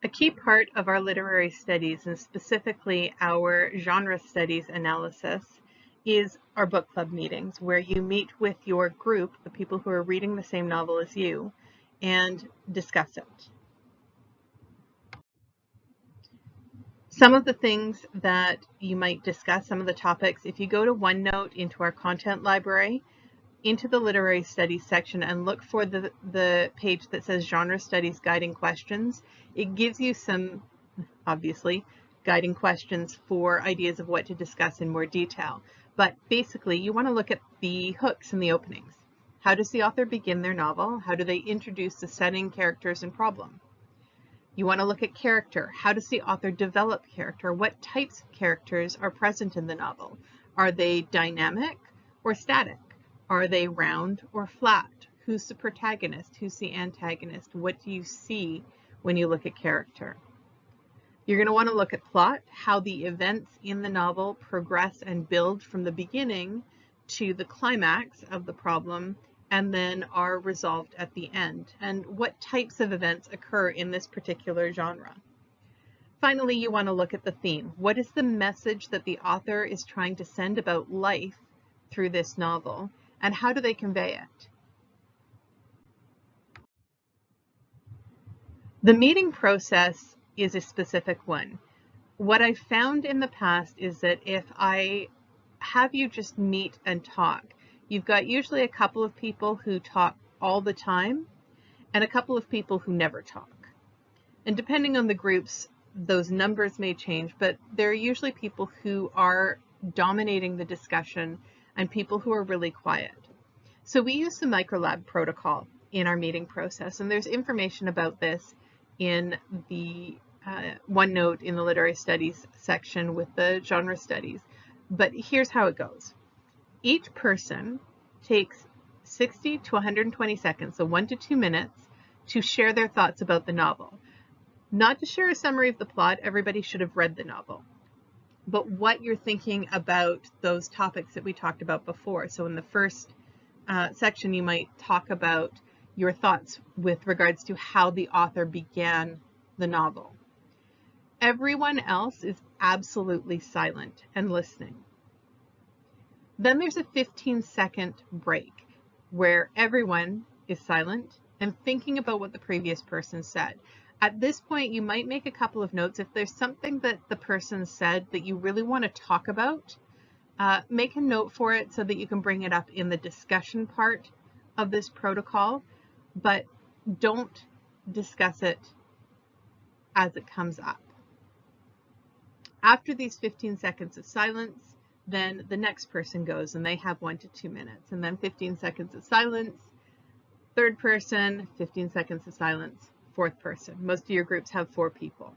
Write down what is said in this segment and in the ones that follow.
A key part of our literary studies, and specifically our genre studies analysis, is our book club meetings, where you meet with your group, the people who are reading the same novel as you, and discuss it. Some of the things that you might discuss, some of the topics, if you go to OneNote into our content library, into the literary studies section and look for the page that says genre studies guiding questions, it gives you some, obviously, guiding questions for ideas of what to discuss in more detail. But basically, you want to look at the hooks and the openings. How does the author begin their novel? How do they introduce the setting, characters, and problem? You want to look at character. How does the author develop character? What types of characters are present in the novel? Are they dynamic or static? Are they round or flat? Who's the protagonist? Who's the antagonist? What do you see when you look at character? You're going to want to look at plot, how the events in the novel progress and build from the beginning to the climax of the problem and then are resolved at the end, and what types of events occur in this particular genre. Finally, you want to look at the theme. What is the message that the author is trying to send about life through this novel? And how do they convey it? The meeting process is a specific one. What I've found in the past is that if I have you just meet and talk, you've got usually a couple of people who talk all the time and a couple of people who never talk. And depending on the groups, those numbers may change, but there are usually people who are dominating the discussion and people who are really quiet. So we use the microlab protocol in our meeting process, and there's information about this in the OneNote in the literary studies section with the genre studies. But here's how it goes. Each person takes 60 to 120 seconds, so 1 to 2 minutes, to share their thoughts about the novel. Not to share a summary of the plot, everybody should have read the novel, but what you're thinking about those topics that we talked about before. So in the first section, you might talk about your thoughts with regards to how the author began the novel. Everyone else is absolutely silent and listening. Then there's a 15-second break where everyone is silent and thinking about what the previous person said. At this point, you might make a couple of notes. If there's something that the person said that you really want to talk about, make a note for it so that you can bring it up in the discussion part of this protocol, but don't discuss it as it comes up. After these 15 seconds of silence, then the next person goes and they have 1 to 2 minutes, and then 15 seconds of silence, third person, 15 seconds of silence, fourth person. Most of your groups have 4 people.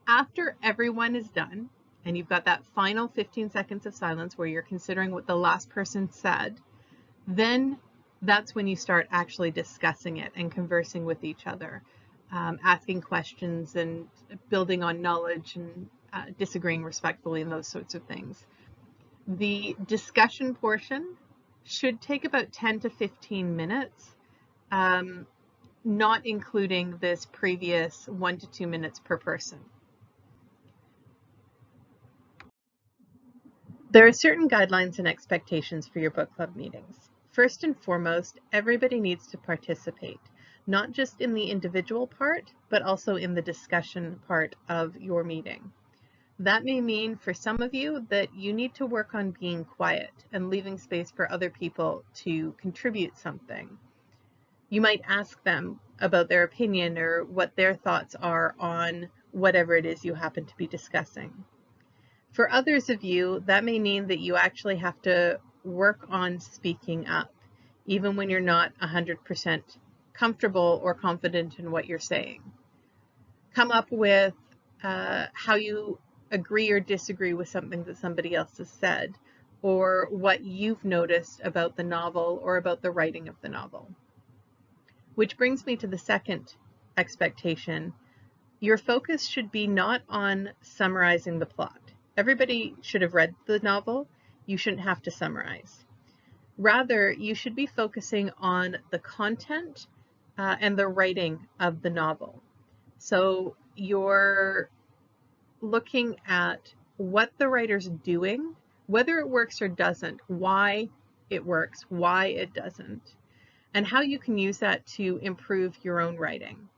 After everyone is done, and you've got that final 15 seconds of silence where you're considering what the last person said, then that's when you start actually discussing it and conversing with each other, asking questions and building on knowledge and disagreeing respectfully and those sorts of things. The discussion portion should take about 10 to 15 minutes, not including this previous 1 to 2 minutes per person. There are certain guidelines and expectations for your book club meetings. First and foremost, everybody needs to participate, not just in the individual part, but also in the discussion part of your meeting. That may mean for some of you that you need to work on being quiet and leaving space for other people to contribute something. You might ask them about their opinion or what their thoughts are on whatever it is you happen to be discussing. For others of you, that may mean that you actually have to work on speaking up, even when you're not 100% comfortable or confident in what you're saying. Come up with how you agree or disagree with something that somebody else has said, or what you've noticed about the novel or about the writing of the novel. Which brings me to the second expectation. Your focus should be not on summarizing the plot. Everybody should have read the novel. You shouldn't have to summarize. Rather, you should be focusing on the content and the writing of the novel. So you're looking at what the writer's doing, whether it works or doesn't, why it works, why it doesn't, and how you can use that to improve your own writing.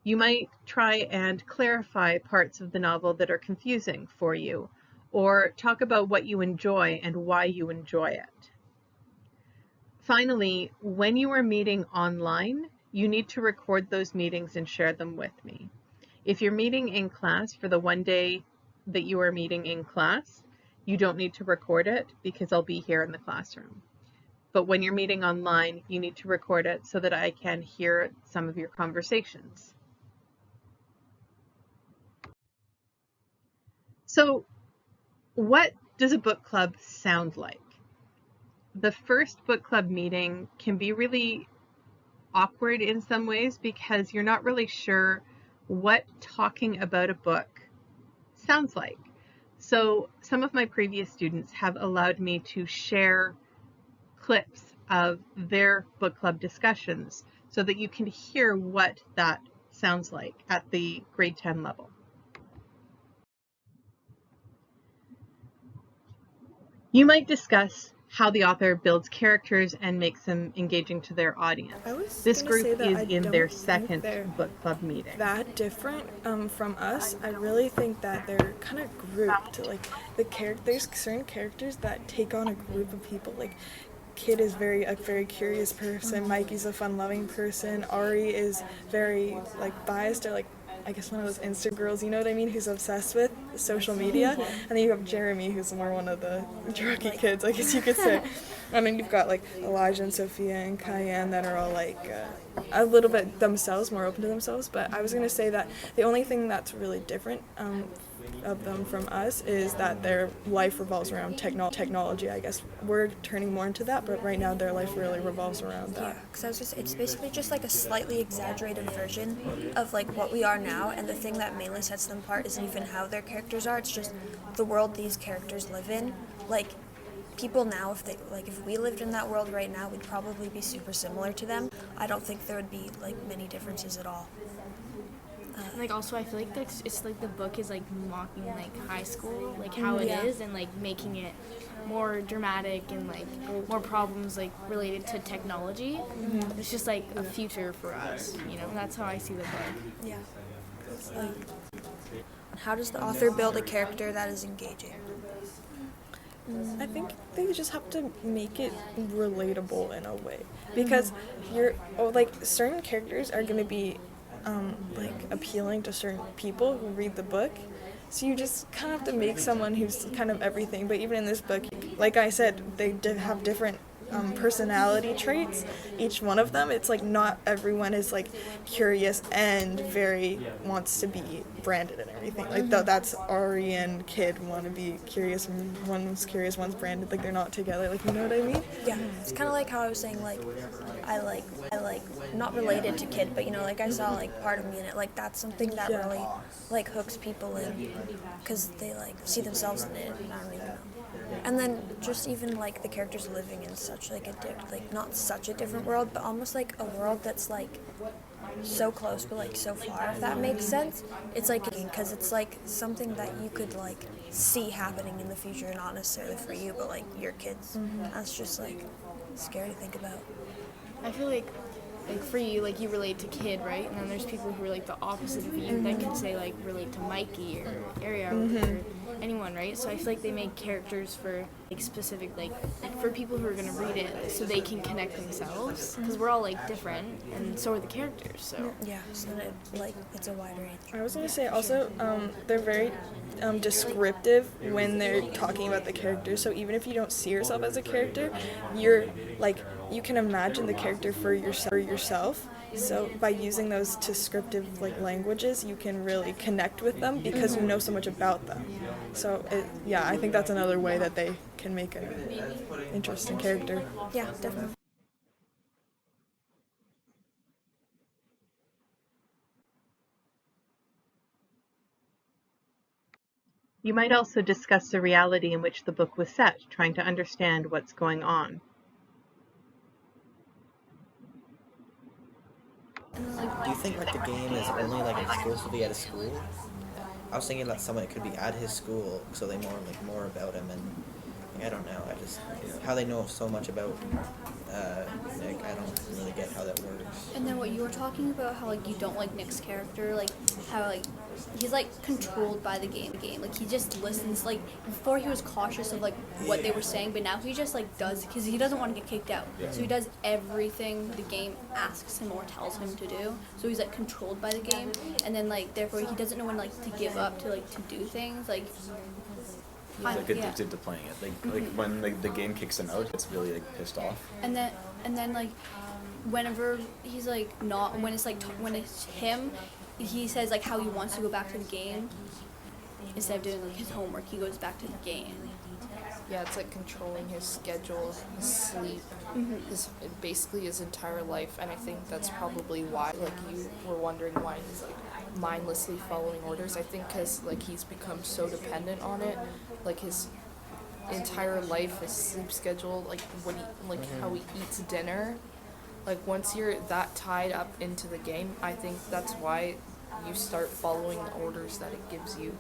You might try and clarify parts of the novel that are confusing for you, or talk about what you enjoy and why you enjoy it. Finally, when you are meeting online, you need to record those meetings and share them with me. If you're meeting in class for the one day that you are meeting in class, you don't need to record it because I'll be here in the classroom. But when you're meeting online, you need to record it so that I can hear some of your conversations. So, what does a book club sound like? The first book club meeting can be really awkward in some ways because you're not really sure what talking about a book sounds like. So some of my previous students have allowed me to share clips of their book club discussions so that you can hear what that sounds like at the grade 10 level. You might discuss how the author builds characters and makes them engaging to their audience. This group is in their second book club meeting. That different from us. I really think that they're kind of grouped. Like there's certain characters that take on a group of people. Like Kid is a very curious person. Mikey's a fun-loving person. Ari is very like biased or like I guess one of those Insta girls, you know what I mean, who's obsessed with social media. And then you have Jeremy, who's more one of the druggy kids, I guess you could say. And then you've got like Elijah and Sophia and Cayenne that are all like a little bit themselves, more open to themselves. But I was going to say that the only thing that's really different of them from us is that their life revolves around technology, I guess. We're turning more into that, but right now their life really revolves around that. Yeah, because it's basically just like a slightly exaggerated version of like what we are now, and the thing that mainly sets them apart isn't even how their characters are, it's just the world these characters live in. Like, people now, if we lived in that world right now, we'd probably be super similar to them. I don't think there would be like many differences at all. Like also I feel like it's like the book is like mocking like high school, like how it is, and like making it more dramatic and like more problems like related to technology. It's just like a future for us, you know. That's how I see the book. Yeah. How does the author build a character that is engaging? I think they just have to make it relatable in a way, because certain characters are going to be appealing to certain people who read the book. So you just kind of have to make someone who's kind of everything. But even in this book, like I said, they have different personality traits, each one of them. It's like not everyone is like curious and very wants to be branded and everything. Like that's Ari and Kid want to be curious, and one's curious, one's branded. Like they're not together. Like, you know what I mean? Yeah, it's kind of like how I was saying, like I like not related to Kid, but you know, like I saw like part of me in it. Like that's something that really like hooks people in because they like see themselves in it. I don't even know. And then just even like the characters living in such like not such a different world, but almost like a world that's like so close but like so far, if that makes sense. It's like because it's like something that you could like see happening in the future, not necessarily for you, but like your kids. That's just like scary to think about. I feel like for you, like you relate to Kid, right? And then there's people who are like the opposite of you that can say like relate to Mikey or Aria or anyone, right? So I feel like they make characters for like specific like for people who are gonna read it, so they can connect themselves, because we're all like different, and so are the characters. So yeah, so that it's a wide range. I was gonna say also they're very descriptive when they're talking about the characters. So even if you don't see yourself as a character, you're like you can imagine the character for yourself. So by using those descriptive like languages, you can really connect with them because you know so much about them. So I think that's another way that they can make an interesting character. Yeah, definitely. You might also discuss the reality in which the book was set, trying to understand what's going on. And then like Do you think like the game is only like exclusively at a school? I was thinking that someone could be at his school, so they more about him, and I don't know. I just how they know so much about Nick. I don't really get how that works. And then what you were talking about, how like you don't like Nick's character, like how like he's like controlled by the game. Like he just listens. Like before he was cautious of like what they were saying, but now he just like does because he doesn't want to get kicked out. So he does everything the game asks him or tells him to do. So he's like controlled by the game, and then like therefore he doesn't know when like to give up to like to do things like. He's like addicted to playing it. Like when the game kicks him out, it's really like pissed off. And then like whenever he's like not when it's like when it's him, he says like how he wants to go back to the game instead of doing like his homework. He goes back to the game. Yeah, it's like controlling his schedule, his sleep, basically his entire life, and I think that's probably why, like you were wondering why he's like mindlessly following orders. I think because like he's become so dependent on it, like his entire life, his sleep schedule, like what he, like how he eats dinner. Like once you're that tied up into the game, I think that's why you start following the orders that it gives you.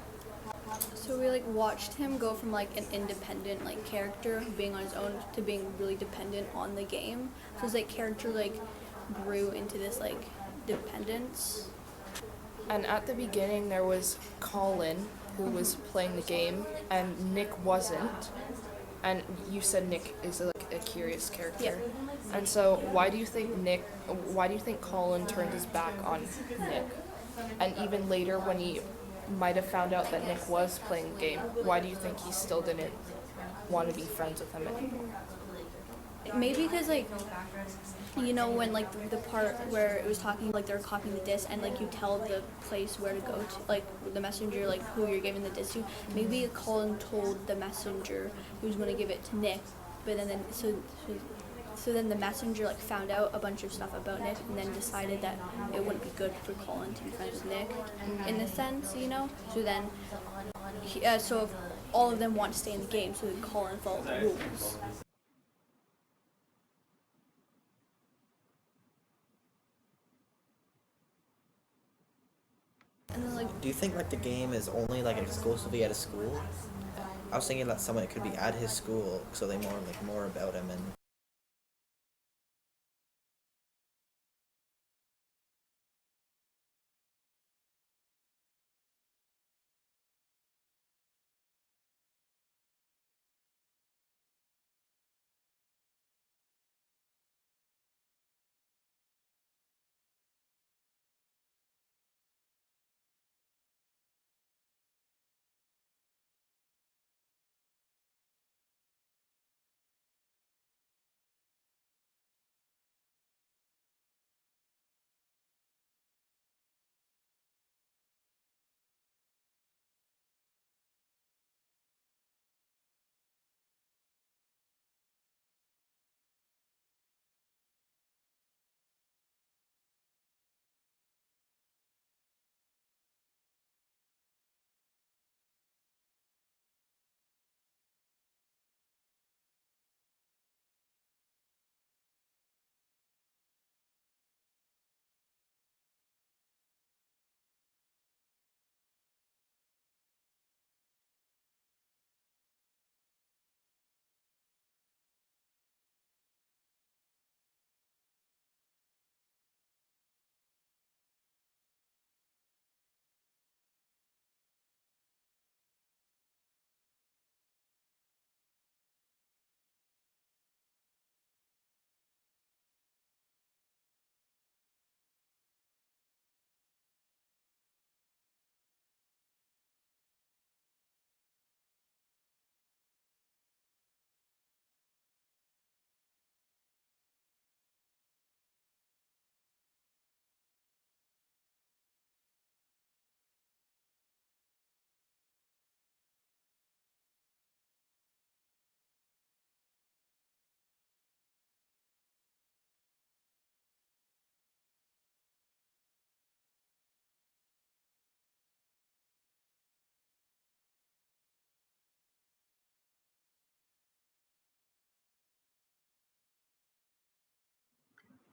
So we like watched him go from like an independent like character being on his own to being really dependent on the game. So his like character like grew into this like dependence. And at the beginning there was Colin who was playing the game and Nick wasn't. And you said Nick is like a curious character. Yeah. And so why do you think Colin turned his back on Nick? And even later when he might have found out that Nick was playing the game, why do you think he still didn't want to be friends with him anymore? Maybe because like you know when like the part where it was talking like they're copying the disc and like you tell the place where to go to, like the messenger like who you're giving the disc to. Maybe Colin told the messenger who was going to give it to Nick, but then so then the messenger like found out a bunch of stuff about Nick and then decided that it wouldn't be good for Colin to be friends with Nick in a sense, you know. So then so if all of them want to stay in the game, so then Colin followed the rules. And then like Do you think like the game is only like exclusively at a school? I was thinking that someone could be at his school, so they more about him, and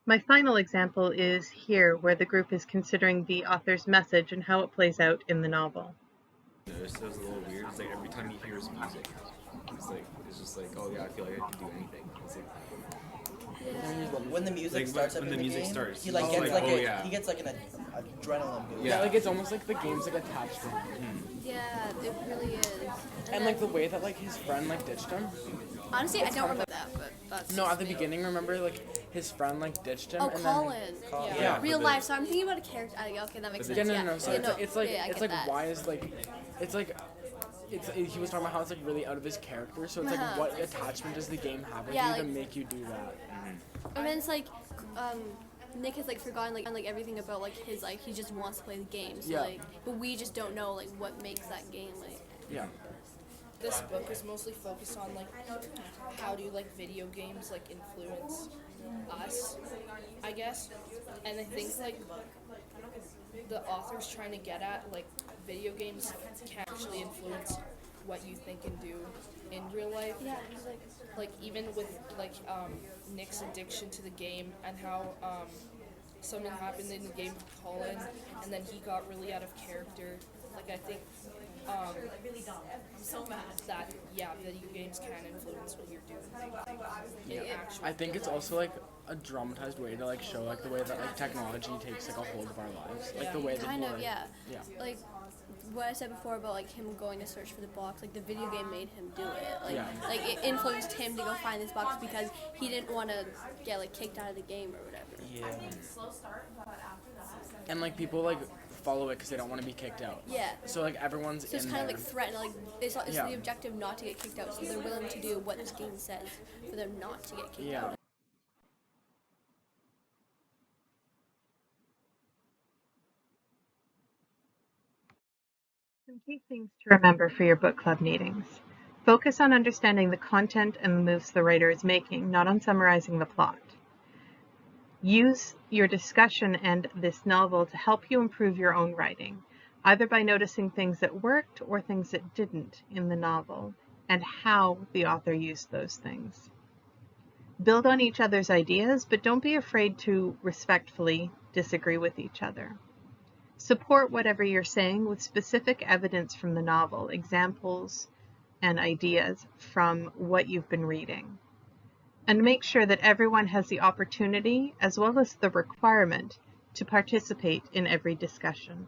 My final example is here, where the group is considering the author's message and how it plays out in the novel. It was a little weird. It's like every time he hears music, it's just like, oh yeah, I feel like I can do anything. It's like, When the music starts up when in the the music game, starts, he like it's gets like, like oh a, yeah. he gets like an adrenaline boost. Yeah, like it's almost like the game's like attached to him. Yeah, it really is. And like the way that like his friend like ditched him. Honestly, I don't remember that, but that's No, just at the me. beginning, remember like his friend like ditched him. Oh, and Colin. Then, Yeah. Real life. So I'm thinking about a character. Okay, that makes sense. Yeah, no. So Yeah, it's like yeah, I it's get like that. why is like it's like. He was talking about how it's like really out of his character, so it's like what attachment does the game have with Yeah, you to like- make you do that? And then it's like, Nick has like forgotten like everything about like his like he just wants to play the game. So Yeah. like, but we just don't know like what makes that game like. Yeah. This book is mostly focused on like how do like video games like influence us, I guess. And I think like the author's trying to get at like video games can actually influence what you think and do in real life. Yeah, Like even with like Nick's addiction to the game and how something happened in the game with Colin and then he got really out of character. Like I think that video games can influence what you're doing. I think it's also like a dramatized way to like show like the way that like technology takes like a hold of our lives, like the way that kind we're, of yeah. yeah. Like what I said before about like him going to search for the box, like the video game made him do it. Like Yeah. like it influenced him to go find this box because he didn't want to get like kicked out of the game or whatever. Yeah. And like people like follow it because they don't want to be kicked out. Yeah. So like everyone's So it's in kind of there. like threatened, like it's Yeah. the objective not to get kicked out, so they're willing to do what this game says for them not to get kicked Yeah. out. Some key things to remember for your book club meetings. Focus on understanding the content and the moves the writer is making, not on summarizing the plot. Use your discussion and this novel to help you improve your own writing, either by noticing things that worked or things that didn't in the novel, and how the author used those things. Build on each other's ideas, but don't be afraid to respectfully disagree with each other. Support whatever you're saying with specific evidence from the novel, examples and ideas from what you've been reading. And make sure that everyone has the opportunity as well as the requirement to participate in every discussion.